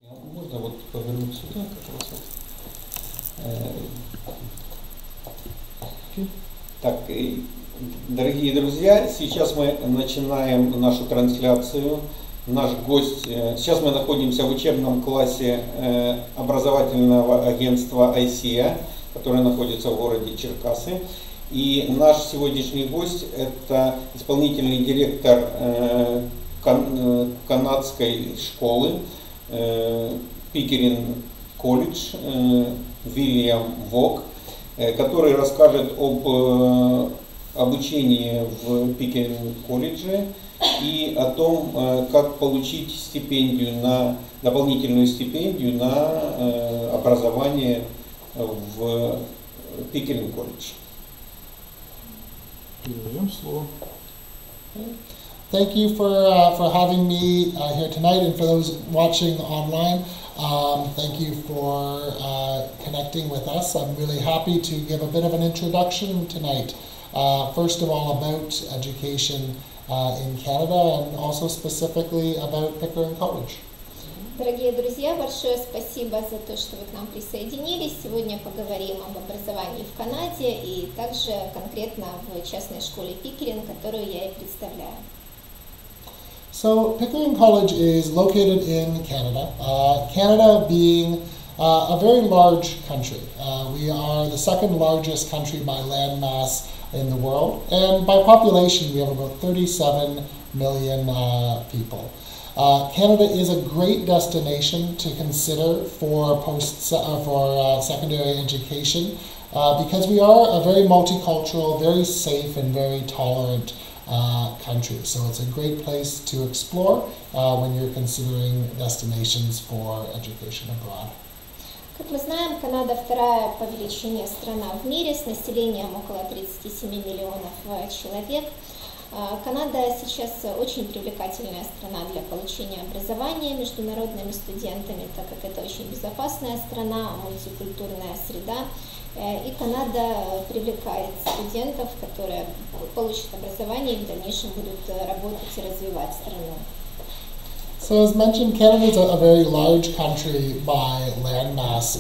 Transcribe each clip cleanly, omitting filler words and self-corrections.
Можно вот повернуть сюда как раз вот. Так, дорогие друзья, сейчас мы начинаем нашу трансляцию. Наш гость, сейчас мы находимся в учебном классе образовательного агентства ICEA, которое находится в городе Черкассы. И наш сегодняшний гость – это исполнительный директор канадской школы Пикеринг колледж Вильям Вок, который расскажет об обучении в Пикеринг колледже и о том, как получить дополнительную стипендию на образование в Пикеринг колледж. Thank you for having me here tonight, and for those watching online, thank you for connecting with us. I'm really happy to give a bit of an introduction tonight. First of all, about education in Canada, and also specifically about Pickering College. Дорогие друзья, большое спасибо за то, что вы к нам присоединились. Сегодня поговорим об образовании в Канаде и также конкретно в частной школе Пикеринг, которую я и представляю. So Pickering College is located in Canada. Canada being a very large country. We are the second largest country by land mass in the world, and by population we have about 37 million people. Canada is a great destination to consider for secondary education because we are a very multicultural, very safe, and very tolerant country. So it's a great place to explore when you're considering destinations for education abroad. Как мы знаем, Канада вторая по величине страна в мире с населением около 37 миллионов человек. Канада сейчас очень привлекательная страна для получения образования международными студентами, так как это очень безопасная страна, мультикультурная среда. И Канада привлекает студентов, которые получат образование и в дальнейшем будут работать и развивать страну. So as mentioned, Canada is a very large country by landmass.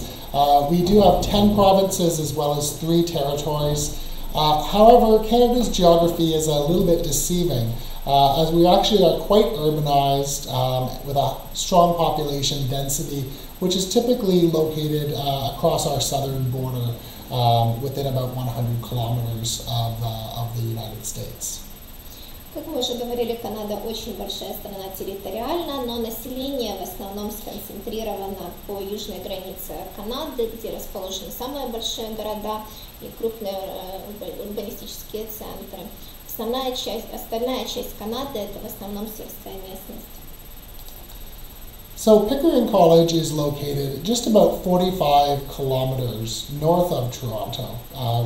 We do have 10 provinces as well as 3 territories. However, Canada's geography is a little bit deceiving, as we actually are quite urbanized with a strong population density, which is typically located across our southern border within about 100 kilometers of the United States. Как мы уже говорили, Канада очень большая страна территориально, но население в основном сконцентрировано по южной границе Канады, где расположены самые большие города и крупные урбанистические центры. Остальная часть Канады – это в основном сельская местность. So Pickering College is located just about 45 kilometers north of Toronto,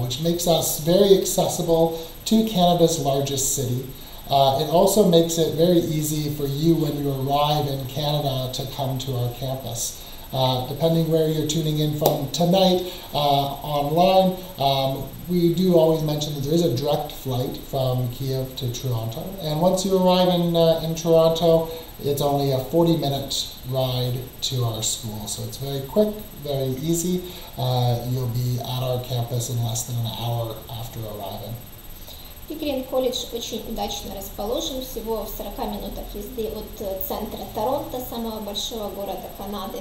which makes us very accessible to Canada's largest city. It also makes it very easy for you when you arrive in Canada to come to our campus. Depending where you're tuning in from tonight online, we do always mention that there is a direct flight from Kiev to Toronto. And once you arrive in Toronto, it's only a 40-minute ride to our school. So it's very quick, very easy. You'll be at our campus in less than an hour after arriving. Пикеринг колледж очень удачно расположен, всего в 40 минутах езды от центра Торонто, самого большого города Канады,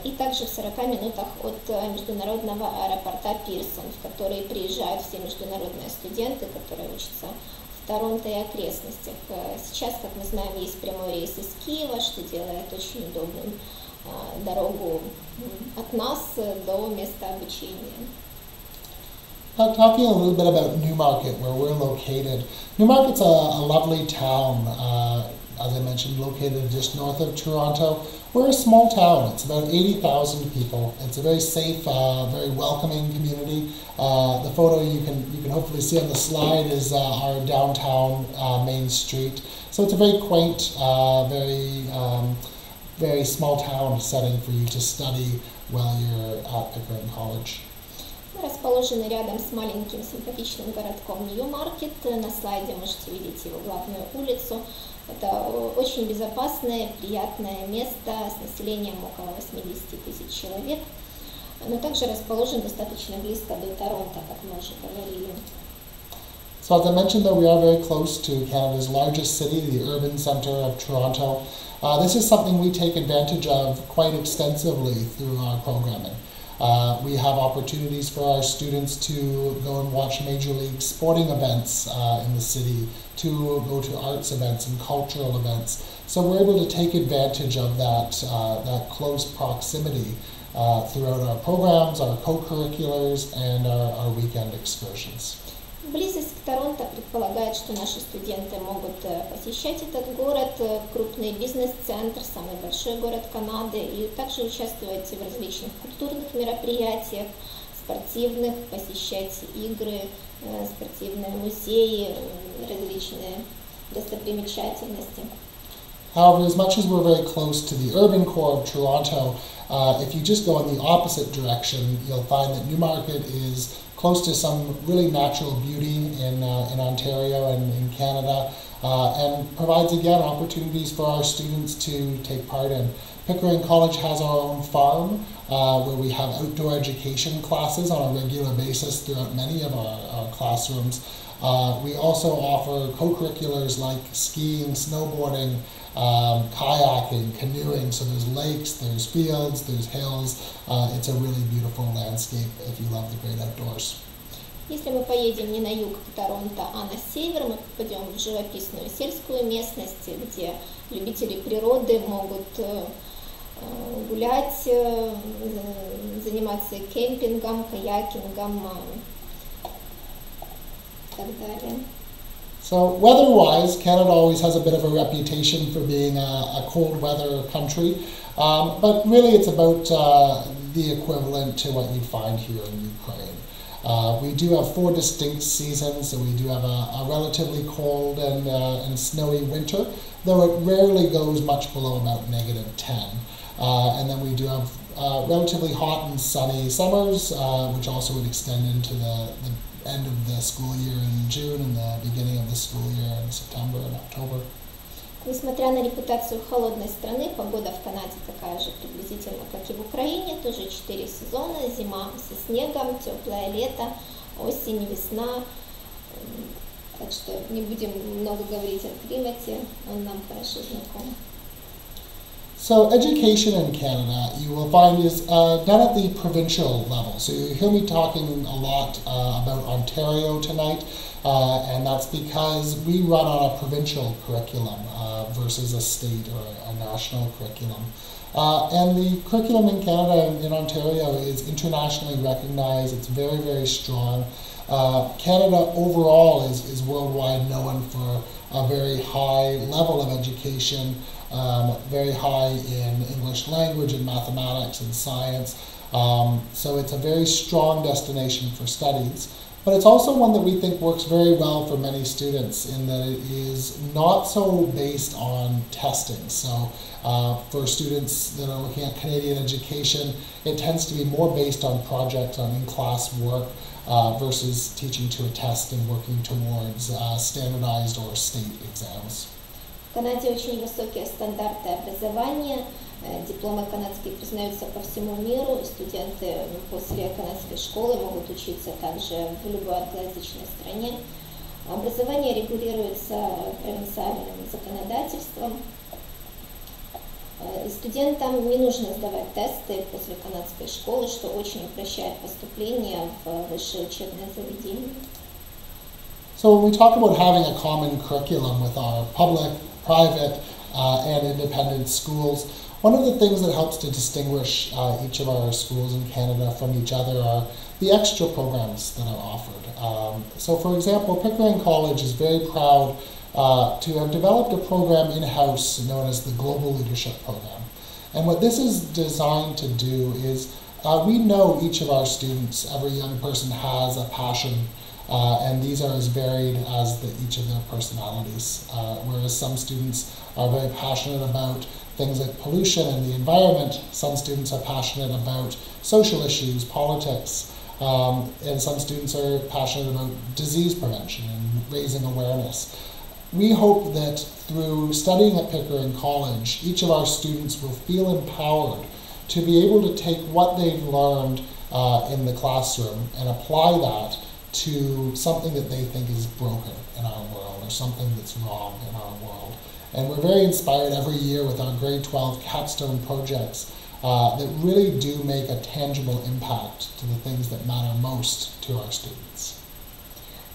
и также в 40 минутах от международного аэропорта Пирсон, в который приезжают все международные студенты, которые учатся в Торонто и окрестностях. Сейчас, как мы знаем, есть прямой рейс из Киева, что делает очень удобным дорогу от нас до места обучения. Talking a little bit about Newmarket, where we're located. Newmarket's a lovely town, as I mentioned, located just north of Toronto. We're a small town. It's about 80,000 people. It's a very safe, very welcoming community. The photo you can hopefully see on the slide is our downtown main street. So it's a very quaint, very small town setting for you to study while you're at Pickering College. Мы расположены рядом с маленьким симпатичным городком Нью-Маркет. На слайде можете видеть его главную улицу. Это очень безопасное, приятное место с населением около 80 тысяч человек, но также расположен достаточно близко до Торонто, как мы уже говорили. So as I mentioned, though, we are very close to Canada's largest city, the urban centre of Toronto. This is something we take advantage of quite extensively through our programming. We have opportunities for our students to go and watch major league sporting events in the city, to go to arts events and cultural events. So we're able to take advantage of that close proximity throughout our programs, our co-curriculars, and our weekend excursions. Близость к Торонто предполагает, что наши студенты могут посещать этот город, крупный бизнес-центр, самый большой город Канады, и также участвовать в различных культурных мероприятиях, спортивных, посещать игры, спортивные музеи, различные достопримечательности. However, as much as we're very close to the urban core of Toronto, if you just go in the opposite direction, you'll find that Newmarket is close to some really natural beauty in Ontario and in Canada, and provides again opportunities for our students to take part in. Pickering College has our own farm where we have outdoor education classes on a regular basis throughout many of our classrooms. We also offer co-curriculars like skiing, snowboarding, kayaking, canoeing. So there's lakes, there's fields, there's hills. It's a really beautiful landscape if you love the great outdoors. Если мы поедем не на юг к Торонто, а на север, мы попадем в живописную сельскую местность, где любители природы могут гулять, заниматься кемпингом, каякингом и так далее. So weather-wise, Canada always has a bit of a reputation for being a cold weather country, but really it's about the equivalent to what you find here in Ukraine. We do have 4 distinct seasons, so we do have a relatively cold and snowy winter, though it rarely goes much below about -10. And then we do have relatively hot and sunny summers, which also would extend into the end of the school year in June and the beginning of the school year in September and October. Несмотря на репутацию холодной страны, погода в Канаде такая же приблизительно, как и в Украине. Тоже 4 сезона: зима со снегом, теплое лето, осень, весна. Так что не будем много говорить о климате, он нам хорошо знаком. So education in Canada, you will find, is done at the provincial level. So you hear me talking a lot about Ontario tonight, and that's because we run on a provincial curriculum versus a state or a national curriculum. And the curriculum in Canada and in Ontario is internationally recognized. It's very, very strong. Canada overall is worldwide known for a very high level of education, very high in English language and mathematics and science. So it's a very strong destination for studies. But it's also one that we think works very well for many students in that it is not so based on testing. So for students that are looking at Canadian education, it tends to be more based on projects, on in-class work, versus teaching to a test and working towards standardized or state exams. В Канаде очень высокие стандарты образования, дипломы канадские признаются по всему миру, и студенты после канадской школы могут учиться также в любой англоязычной стране. Образование регулируется провинциальным законодательством. Студентам не нужно сдавать тесты после канадской школы, что очень упрощает поступление в высшее учебное заведение. So when we talk about having a common curriculum with our public, private, and independent schools, one of the things that helps to distinguish each of our schools in Canada from each other are the extra programs that are offered. So for example, Pickering College is very proud to have developed a program in-house known as the Global Leadership Program. And what this is designed to do is we know each of our students, every young person has a passion, and these are as varied as each of their personalities. Whereas some students are very passionate about things like pollution and the environment, some students are passionate about social issues, politics, and some students are passionate about disease prevention and raising awareness. we hope that through studying at Pickering College, each of our students will feel empowered to be able to take what they've learned in the classroom and apply that to something that they think is broken in our world or something that's wrong in our world. And we're very inspired every year with our grade 12 capstone projects that really do make a tangible impact to the things that matter most to our students.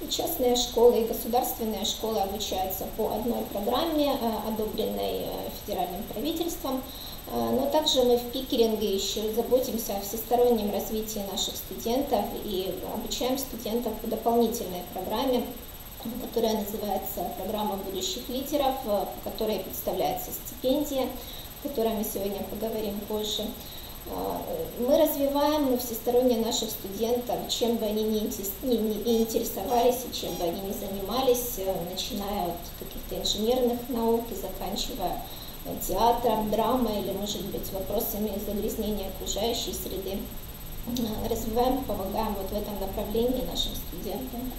Частные школы и государственные школы обучаются по одной программе, одобренной федеральным правительством, но также мы в Пикеринге еще заботимся о всестороннем развитии наших студентов и обучаем студентов по дополнительной программе, которая называется «Программа будущих лидеров», по которой представляется стипендия, о которой мы сегодня поговорим позже. Мы развиваем всесторонне наших студентов, чем бы они ни интересовались и чем бы они ни занимались, начиная от каких-то инженерных наук и заканчивая театром, драмой или, может быть, вопросами загрязнения окружающей среды. Развиваем, помогаем вот в этом направлении нашим студентам.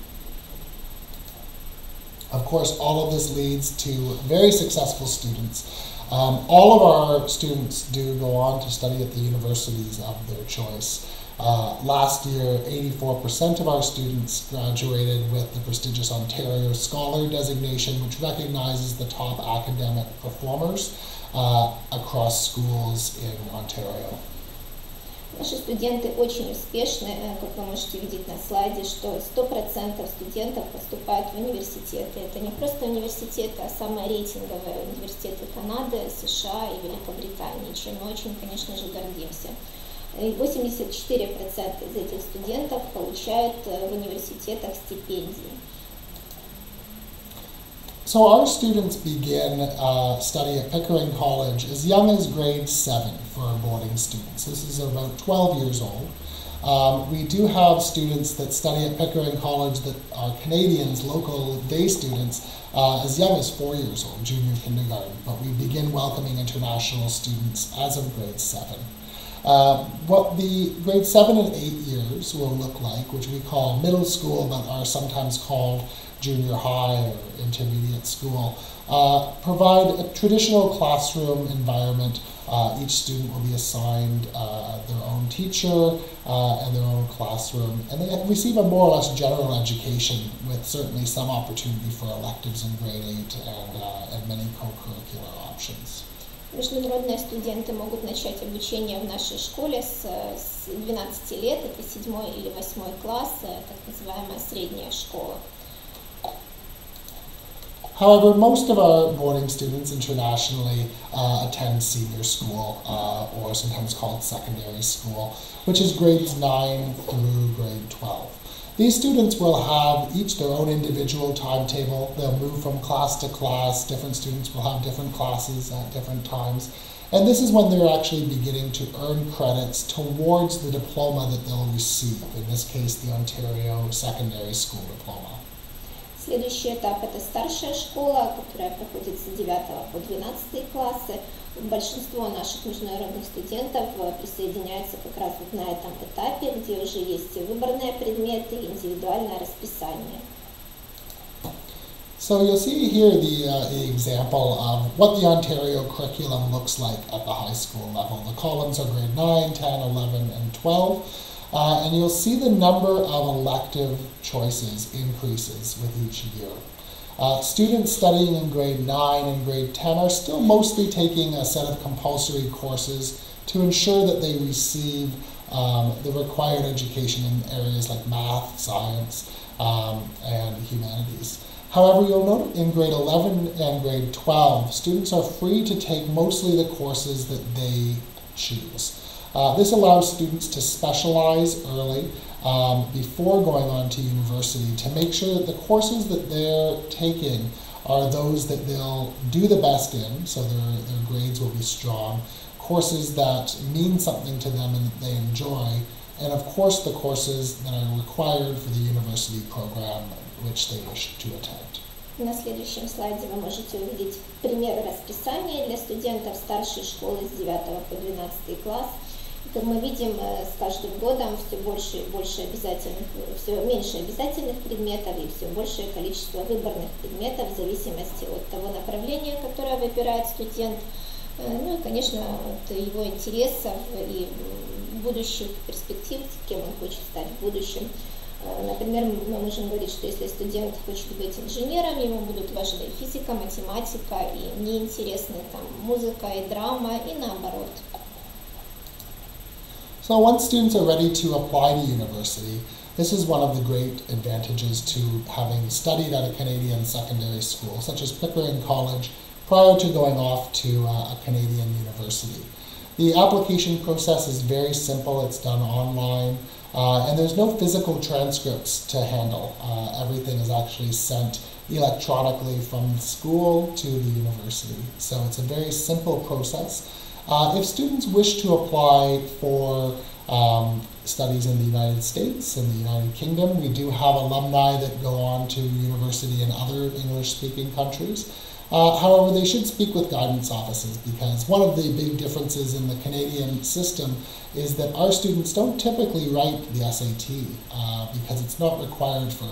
Of course, all of this leads to very successful students. All of our students do go on to study at the universities of their choice. Last year, 84% of our students graduated with the prestigious Ontario Scholar designation, which recognizes the top academic performers across schools in Ontario. Наши студенты очень успешны, как вы можете видеть на слайде, что 100% студентов поступают в университеты. Это не просто университеты, а самые рейтинговые университеты Канады, США и Великобритании, чем мы очень, конечно же, гордимся. И 84% из этих студентов получают в университетах стипендии. So our students begin study at Pickering College as young as grade 7 for our boarding students. This is about 12 years old. We do have students that study at Pickering College that are Canadians, local day students, as young as 4 years old, junior kindergarten, but we begin welcoming international students as of grade 7. What the grade 7 and 8 years will look like, which we call middle school but are sometimes called junior high or intermediate school, provide a traditional classroom environment. Each student will be assigned their own teacher and their own classroom, and they receive a more or less general education with certainly some opportunity for electives in grade 8 and many co-curricular options. Международные студенты могут начать обучение в нашей школе с 12 лет, это 7 или 8 класс, так называемая средняя школа. However, most of our boarding students internationally attend senior school, or sometimes called secondary school, which is grades 9 through grade 12. These students will have each their own individual timetable. They'll move from class to class. Different students will have different classes at different times. And this is when they're actually beginning to earn credits towards the diploma that they'll receive, in this case, the Ontario Secondary School Diploma. Следующий этап – это старшая школа, которая проходит с 9 по 12 классы. Большинство наших международных студентов присоединяются как раз вот на этом этапе, где уже есть и выборные предметы, и индивидуальное расписание. So you'll see here the example of what the Ontario curriculum looks like at the high school level. The columns are grade 9, 10, 11, and 12. And you'll see the number of elective choices increases with each year. Students studying in grade 9 and grade 10 are still mostly taking a set of compulsory courses to ensure that they receive the required education in areas like math, science, and humanities. However, you'll note in grade 11 and grade 12, students are free to take mostly the courses that they choose. This allows students to specialize early before going on to university to make sure that the courses that they're taking are those that they'll do the best in, so their grades will be strong, courses that mean something to them and that they enjoy, and of course the courses that are required for the university program which they wish to attend. На следующем слайде вы можете увидеть пример расписания для студентов старшей школы с 9 по 12 класс. Как мы видим, с каждым годом все больше и больше обязательных, все меньше обязательных предметов и все большее количество выборных предметов в зависимости от того направления, которое выбирает студент, ну и, конечно, от его интересов и будущих перспектив, кем он хочет стать в будущем. Например, мы можем говорить, что если студент хочет быть инженером, ему будут важны физика, математика, и неинтересны там музыка и драма, и наоборот. So once students are ready to apply to university, this is one of the great advantages to having studied at a Canadian secondary school, such as Pickering College, prior to going off to a Canadian university. The application process is very simple. It's done online, and there's no physical transcripts to handle. Everything is actually sent electronically from the school to the university. So it's a very simple process. If students wish to apply for studies in the United States and the United Kingdom, we do have alumni that go on to university in other English-speaking countries. However, they should speak with guidance offices, because one of the big differences in the Canadian system is that our students don't typically write the SAT because it's not required for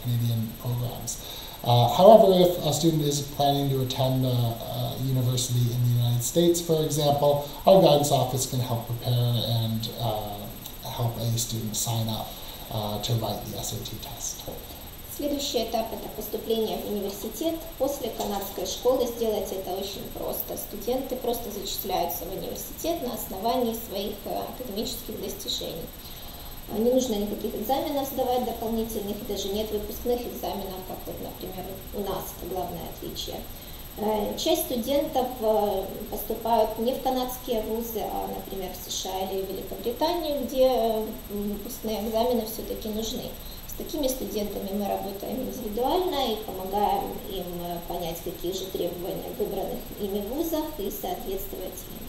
Canadian programs. However, if a student is planning to attend a university in the United States, for example, our guidance office can help prepare and help a student sign up to write the SAT test. Следующий этап – это поступление в университет. После канадской школы сделать это очень просто. Студенты просто зачисляются в университет на основании своих академических достижений. Не нужно никаких экзаменов сдавать дополнительных, даже нет выпускных экзаменов, как вот, например, у нас, это главное отличие. Часть студентов поступают не в канадские вузы, а, например, в США или в Великобританию, где выпускные экзамены все-таки нужны. С такими студентами мы работаем индивидуально и помогаем им понять, какие же требования в выбранных ими вузах и соответствовать им.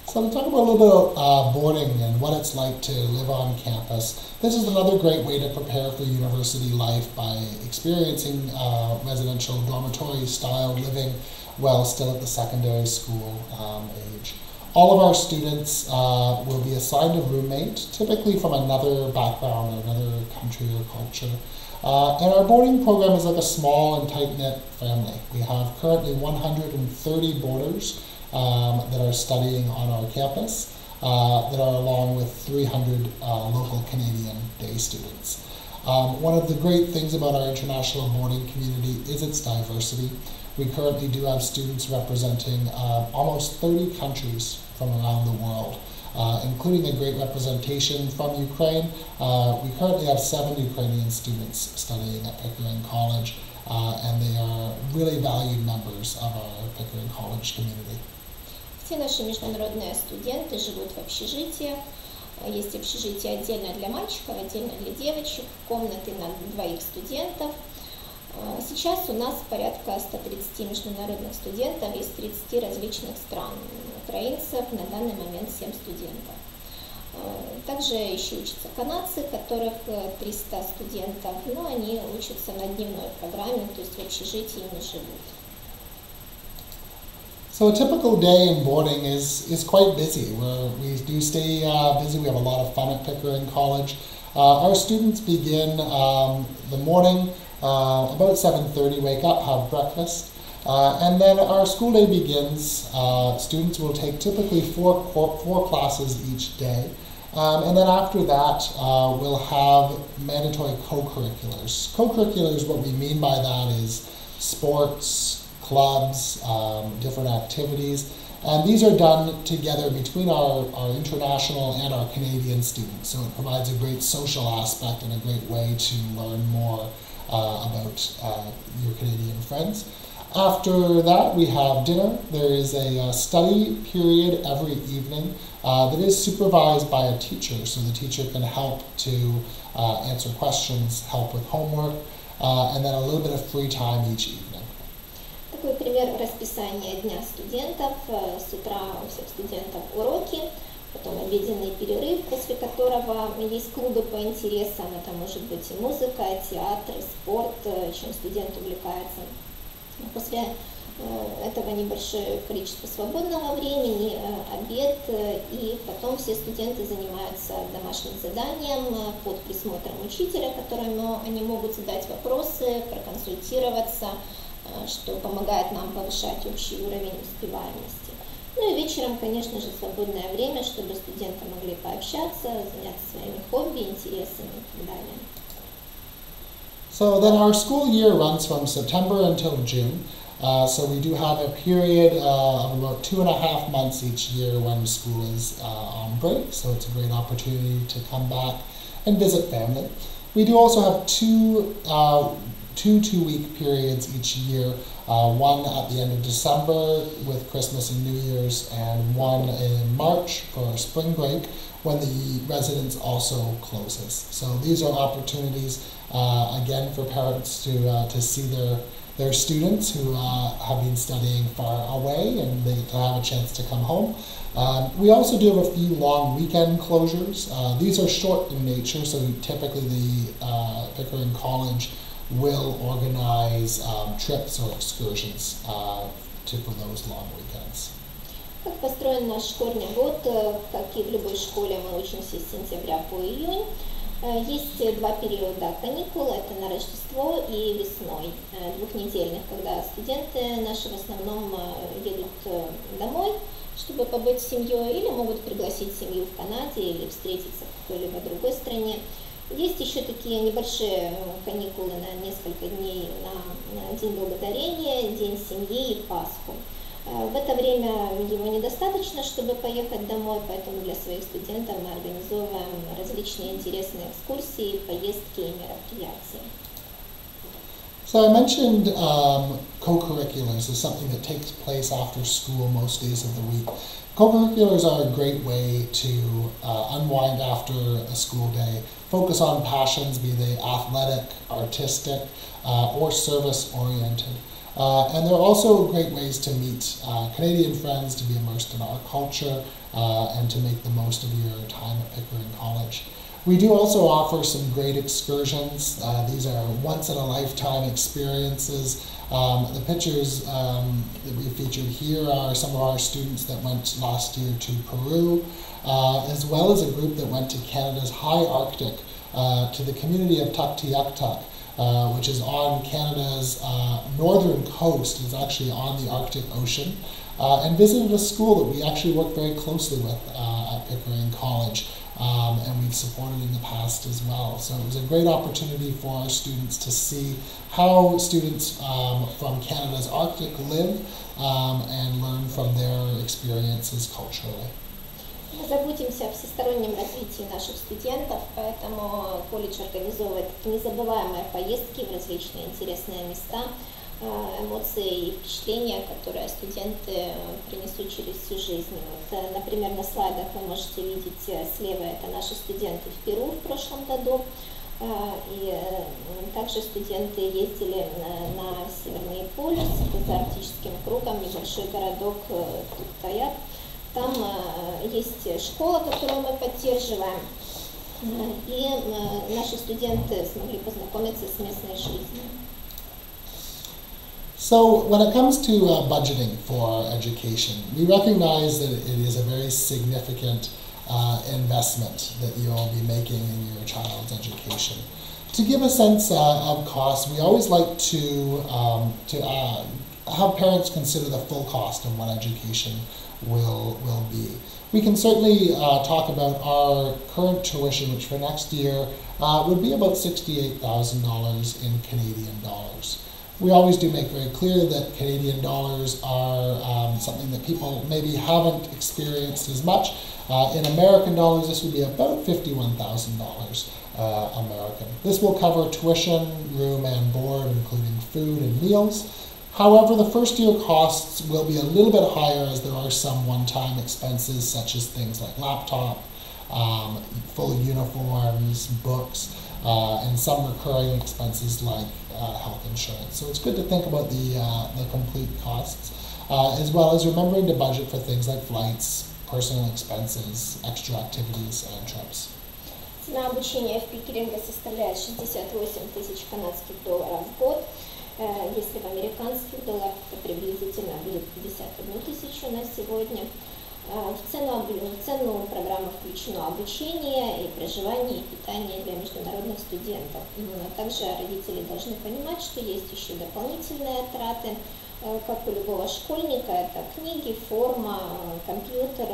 So to talk about a little bit boarding and what it's like to live on campus, this is another great way to prepare for university life by experiencing residential dormitory style living while still at the secondary school age. All of our students will be assigned a roommate, typically from another background or another country or culture. And our boarding program is like a small and tight-knit family. We have currently 130 boarders that are studying on our campus, that are along with 300 local Canadian day students. One of the great things about our international boarding community is its diversity. We currently do have students representing almost 30 countries from around the world, including a great representation from Ukraine. We currently have 7 Ukrainian students studying at Pickering College, and they are really valued members of our Pickering College community. Все наши международные студенты живут в общежитиях. Есть общежитие отдельно для мальчиков, отдельно для девочек, комнаты на 2 студентов. Сейчас у нас порядка 130 международных студентов из 30 различных стран. Украинцев на данный момент 7 студентов. Также еще учатся канадцы, которых 300 студентов, но они учатся на дневной программе, то есть в общежитии не живут. So a typical day in boarding is quite busy. We do stay busy. We have a lot of fun at Pickering College. Our students begin the morning about 7:30, wake up, have breakfast, and then our school day begins. Students will take typically four classes each day. And then after that, we'll have mandatory co-curriculars. Co-curriculars, what we mean by that is sports, clubs, different activities, and these are done together between our international and our Canadian students. So it provides a great social aspect and a great way to learn more about your Canadian friends. After that, we have dinner. There is a study period every evening that is supervised by a teacher, so the teacher can help to answer questions, help with homework, and then a little bit of free time each evening. Такой пример расписания дня студентов. С утра у всех студентов уроки, потом обеденный перерыв, после которого есть клубы по интересам. Это может быть и музыка, и театр, и спорт, чем студент увлекается. После этого небольшое количество свободного времени, обед, и потом все студенты занимаются домашним заданием под присмотром учителя, которому они могут задать вопросы, проконсультироваться, что помогает нам повышать общий уровень успеваемости. Ну и вечером, конечно же, свободное время, чтобы студенты могли пообщаться, заняться своими хобби, интересами и так далее. So then our school year runs from September until June. So we do have a period of about 2.5 months each year when school is on break. So it's a great opportunity to come back and visit family. We do also have two 2-week periods each year. One at the end of December with Christmas and New Year's, and one in March for spring break when the residence also closes. So these are opportunities again for parents to see their students who have been studying far away, and they have a chance to come home. We also do have a few long weekend closures. These are short in nature, so typically the Pickering College will organize trips or excursions for those long weekends. Как построен наш школьный год, как и в любой школе, мы учимся с сентября по июнь. Есть два периода каникул, это на Рождество и весной, двухнедельных, когда студенты наши в основном едут домой, чтобы побыть с семьей, или могут пригласить семью в Канаде или встретиться в какой-либо другой стране. Есть еще такие небольшие каникулы на несколько дней на День Благодарения, День семьи и Пасху. В это время его недостаточно, чтобы поехать домой, поэтому для своих студентов мы организовываем различные интересные экскурсии, поездки и мероприятия. So I mentioned co-curriculars as something that takes place after school most days of the week. Co-curriculars are a great way to unwind after a school day, focus on passions, be they athletic, artistic, or service-oriented. And they're also great ways to meet Canadian friends, to be immersed in our culture, and to make the most of your time at Pickering College. We do also offer some great excursions. These are once-in-a-lifetime experiences. The pictures that we featured here are some of our students that went last year to Peru, as well as a group that went to Canada's high Arctic, to the community of Tuktoyaktuk, which is on Canada's northern coast. It's actually on the Arctic Ocean, and visited a school that we actually work very closely with at Pickering College, and we've supported in the past as well. So it was a great opportunity for our students to see how students from Canada's Arctic live and learn from their experiences culturally. Мы заботимся о всестороннем развитии наших студентов, поэтому колледж организовывает незабываемые поездки в различные интересные места, эмоции и впечатления, которые студенты принесут через всю жизнь. Вот, например, на слайдах вы можете видеть слева, это наши студенты в Перу в прошлом году, и также студенты ездили на Северный полюс за арктическим кругом, небольшой городок Туктаяк. Там есть школа, которую мы поддерживаем, и наши студенты смогли познакомиться с местной жизнью. So when it comes to budgeting for education, we recognize that it is a very significant investment that you'll be making in your child's education. To give a sense of cost, we always like to have parents consider the full cost of what education will be. We can certainly talk about our current tuition, which for next year would be about $68,000 in Canadian dollars. We always do make very clear that Canadian dollars are something that people maybe haven't experienced as much. In American dollars, this would be about $51,000 American. This will cover tuition, room and board, including food and meals. However, the first year costs will be a little bit higher as there are some one-time expenses such as things like laptop, full uniforms, books, and some recurring expenses like health insurance. So it's good to think about the complete costs, as well as remembering to budget for things like flights, personal expenses, extra activities, and trips. Цена обучения в Пикеринге составляет 68 тысяч канадских долларов в год. Если в американских долларах, то приблизительно будет 51 тысячу на сегодня. В цену программы включено обучение и проживание, и питание для международных студентов. Также родители должны понимать, что есть еще дополнительные траты, как у любого школьника, это книги, форма, компьютер,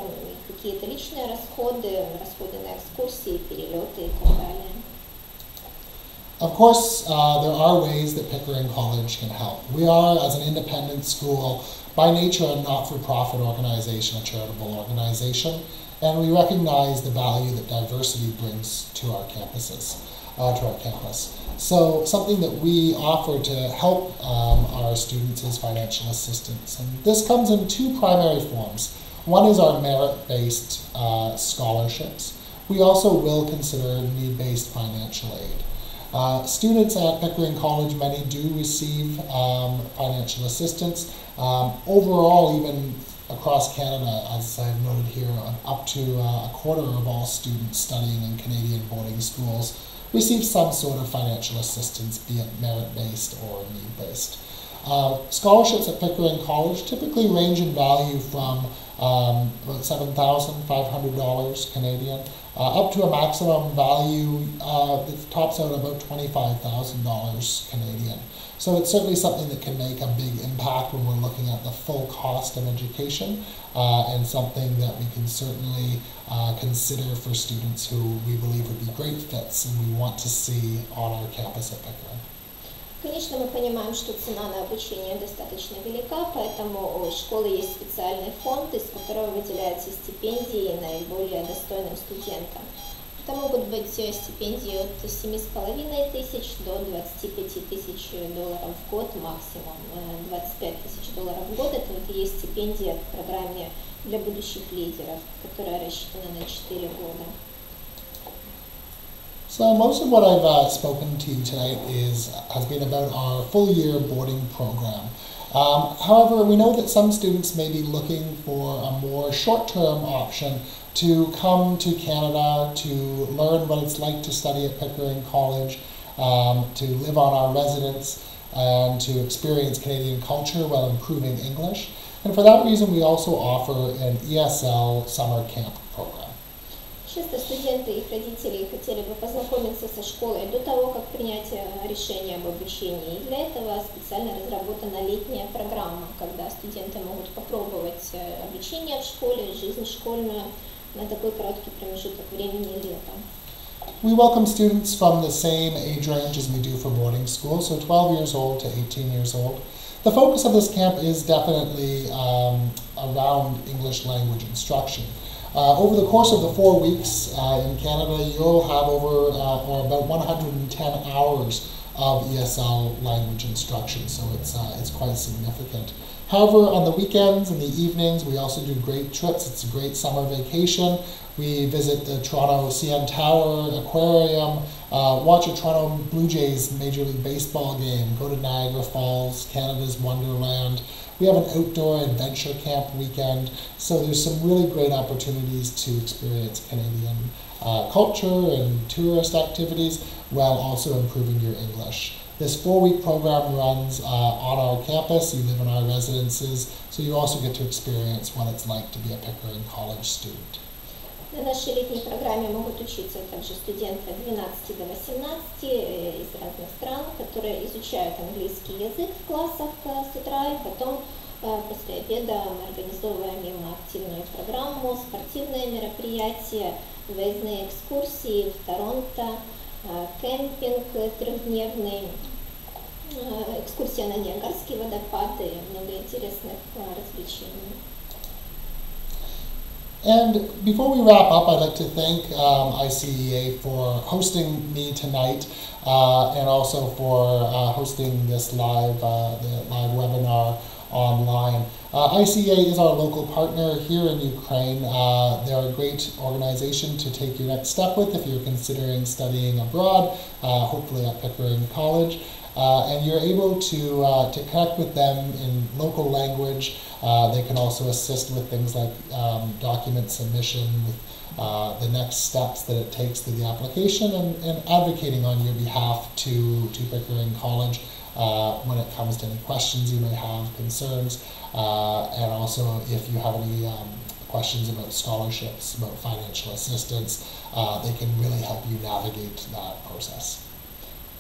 какие-то личные расходы, расходы на экскурсии, перелеты и так далее. Of course, there are ways that Pickering College can help. We are, as an independent school, by nature a not-for-profit organization, a charitable organization, and we recognize the value that diversity brings to our campuses, to our campus. So something that we offer to help our students is financial assistance. And this comes in two primary forms. One is our merit-based scholarships. We also will consider need-based financial aid. Students at Pickering College, many do receive financial assistance. Overall, even across Canada, as I've noted here, up to a quarter of all students studying in Canadian boarding schools receive some sort of financial assistance, be it merit-based or need-based. Scholarships at Pickering College typically range in value from about $7,500 Canadian up to a maximum value that tops out about $25,000 Canadian. So it's certainly something that can make a big impact when we're looking at the full cost of education, and something that we can certainly consider for students who we believe would be great fits and we want to see on our campus at Pickering. Конечно, мы понимаем, что цена на обучение достаточно велика, поэтому у школы есть специальный фонд, из которого выделяются стипендии наиболее достойным студентам. Это могут быть стипендии от 7,5 тысяч до 25 тысяч долларов в год максимум. 25 тысяч долларов в год — это вот и есть стипендия в программе для будущих лидеров, которая рассчитана на 4 года. So most of what I've spoken to you tonight has been about our full year boarding program. However, we know that some students may be looking for a more short-term option to come to Canada to learn what it's like to study at Pickering College, to live on our residence, and to experience Canadian culture while improving English. And for that reason, we also offer an ESL summer camp program. Часто студенты и их родители хотели бы познакомиться со школой до того, как принять решение об обучении. И для этого специально разработана летняя программа, когда студенты могут попробовать обучение в школе, жизнь школьную на такой короткий промежуток времени летом. We welcome students from the same age range as we do for boarding school, so 12 years old to 18 years old. The focus of this camp is definitely around English language instruction. Over the course of the 4 weeks in Canada, you'll have over or about 110 hours of ESL language instruction, so it's quite significant. However, on the weekends and the evenings, we also do great trips. It's a great summer vacation. We visit the Toronto CN Tower Aquarium, watch a Toronto Blue Jays Major League Baseball game, go to Niagara Falls, Canada's Wonderland. We have an outdoor adventure camp weekend, so there's some really great opportunities to experience Canadian culture and tourist activities while also improving your English. This 4-week program runs on our campus. You live in our residences, so you also get to experience what it's like to be a Pickering College student. На нашей летней программе могут учиться также студенты от 12 до 18 из разных стран, которые изучают английский язык в классах с утра, и потом после обеда мы организовываем им активную программу, спортивные мероприятия, выездные экскурсии в Торонто, кемпинг трехдневный, экскурсия на Ниагарские водопады и много интересных развлечений. And before we wrap up, I'd like to thank ICEA for hosting me tonight and also for hosting this live webinar online. ICEA is our local partner here in Ukraine. They're a great organization to take your next step with if you're considering studying abroad, hopefully at Pickering College. And you're able to connect with them in local language. They can also assist with things like document submission, with the next steps that it takes through the application, and advocating on your behalf to Pickering College when it comes to any questions you may have, concerns, and also if you have any questions about scholarships, about financial assistance, they can really help you navigate that process.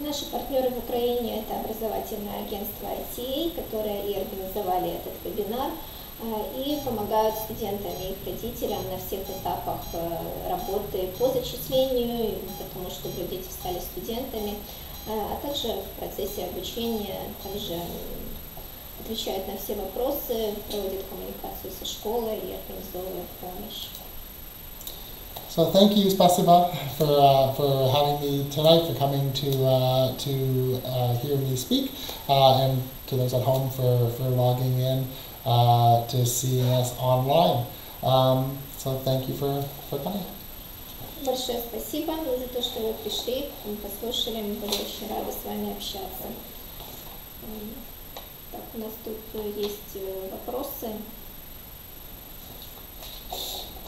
Наши партнеры в Украине – это образовательное агентство ITA, которые и организовали этот вебинар, и помогают студентам и их родителям на всех этапах работы по зачислению, потому чтобы дети стали студентами, а также в процессе обучения, также отвечают на все вопросы, проводят коммуникацию со школой и организовывают помощь. So thank you, Spasiba, for having me tonight, for coming to hear me speak, and to those at home for logging in to seeing us online. So thank you for coming. Большое спасибо за то, что вы пришли, послушали, мы были очень рады с вами общаться. Так, у нас тут есть вопросы.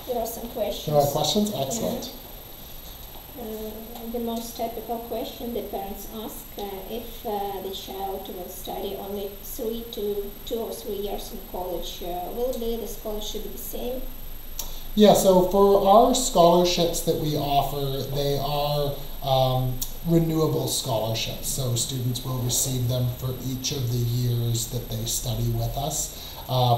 There are some questions. There are questions? Excellent. The most typical question the parents ask if the child will study only 2 or 3 years in college, will the scholarship be the same? Yeah, so for our scholarships that we offer, they are renewable scholarships. So students will receive them for each of the years that they study with us,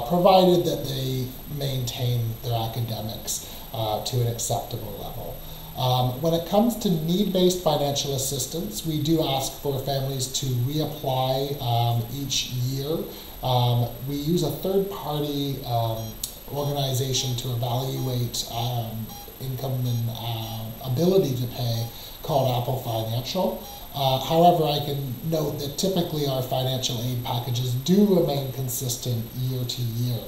provided that they maintain their academics to an acceptable level. When it comes to need-based financial assistance, we do ask for families to reapply each year. We use a third-party organization to evaluate income and ability to pay, called Apple Financial. However, I can note that typically our financial aid packages do remain consistent year to year,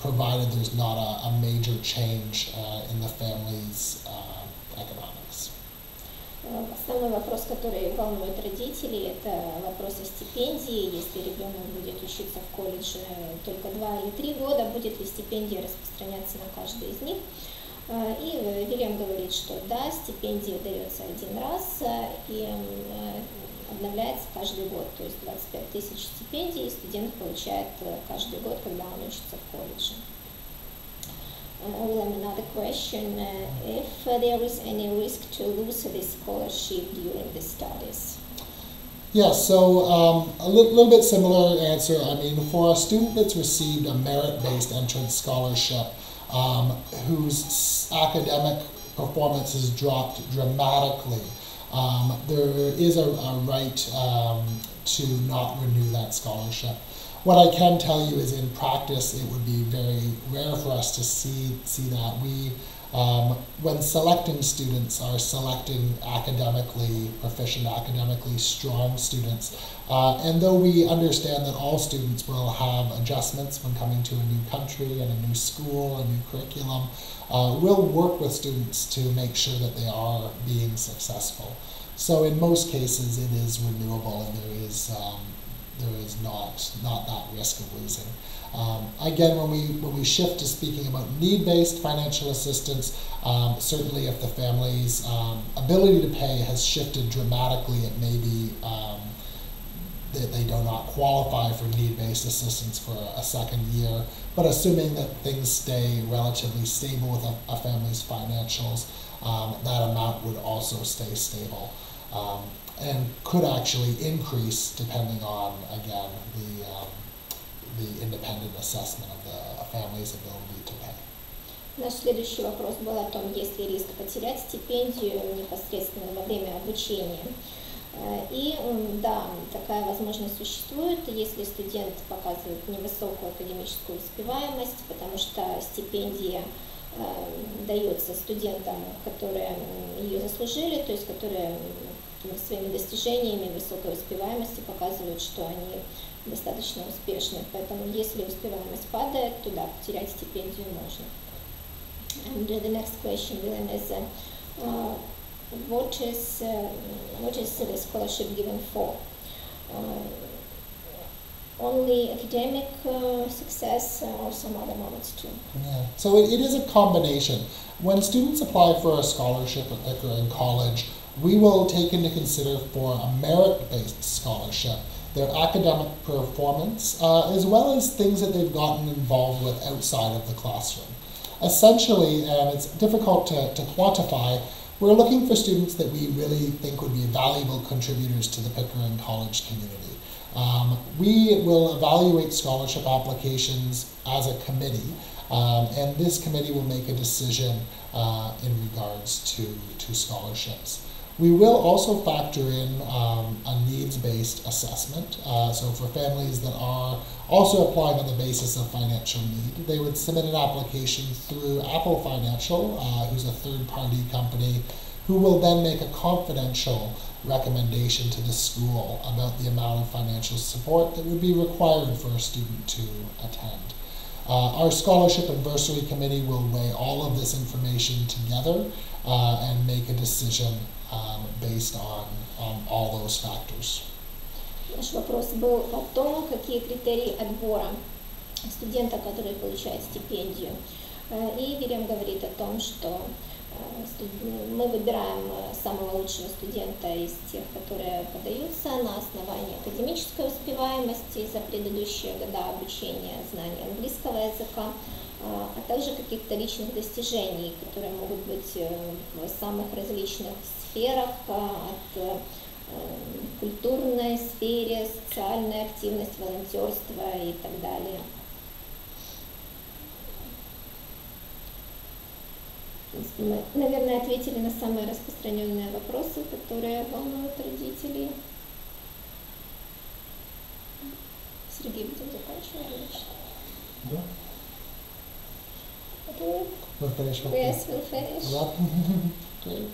provided there's not a major change in the family's economics. Основной вопрос, который волнует родителей, это вопрос о стипендии. Если ребенок будет учиться в колледже только 2 или 3 года, будет ли стипендия распространяться на каждый из них? И Вильям говорит, что да, стипендия дается один раз и обновляется каждый год. То есть 25 тысяч стипендий студент получает каждый год, когда он учится в колледже. William, another question, if there is any risk to lose this scholarship during the studies? Yeah, so a little bit similar answer. I mean, for a student that's received a merit-based entrance scholarship whose academic performance has dropped dramatically, there is a right to not renew that scholarship. What I can tell you is in practice it would be very rare for us to see that. We, when selecting students, are selecting academically proficient, academically strong students. And though we understand that all students will have adjustments when coming to a new country and a new school, a new curriculum, we'll work with students to make sure that they are being successful. So in most cases it is renewable and there is not that risk of losing. Again, when we shift to speaking about need-based financial assistance, certainly if the family's ability to pay has shifted dramatically, it may be that they do not qualify for need-based assistance for a second year. But assuming that things stay relatively stable with a family's financials, that amount would also stay stable. And could actually increase depending on, again, the independent assessment of the family's ability to pay. Наш следующий вопрос был о том, есть ли риск потерять стипендию непосредственно во время обучения. И да, такая возможность существует, если студент показывает невысокую академическую успеваемость, потому что стипендия дается студентам, которые ее заслужили, то есть которые своими достижениями высокой успеваемости показывают, что они достаточно успешны. Поэтому если успеваемость падает, то да, потерять стипендию можно. And the next question, William, is what is the scholarship given for? Only academic success or some other moments too? Yeah, so it is a combination. When students apply for a scholarship at Liquor in college, we will take into consider for a merit-based scholarship their academic performance, as well as things that they've gotten involved with outside of the classroom. Essentially, and it's difficult to quantify, we're looking for students that we really think would be valuable contributors to the Pickering College community. We will evaluate scholarship applications as a committee, and this committee will make a decision in regards to scholarships. We will also factor in a needs-based assessment. So for families that are also applying on the basis of financial need, they would submit an application through Apple Financial, who's a third-party company, who will then make a confidential recommendation to the school about the amount of financial support that would be required for a student to attend. Our Scholarship and Bursary Committee will weigh all of this information together and make a decision based on all those factors. Наш вопрос был о том, какие критерии отбора студента, который получает стипендию. И Вильям говорит о том, что мы выбираем самого лучшего студента из тех, которые подаются на основании академической успеваемости за предыдущие года обучения, знания английского языка, а также каких-то личных достижений, которые могут быть в самых различных сферах, от культурной сфере, социальная активность, волонтерство и так далее. Мы, наверное, ответили на самые распространенные вопросы, которые волнуют родителей. Сергей, будем заканчивать? Да. Okay. We'll finish. Yes, we'll finish. Great.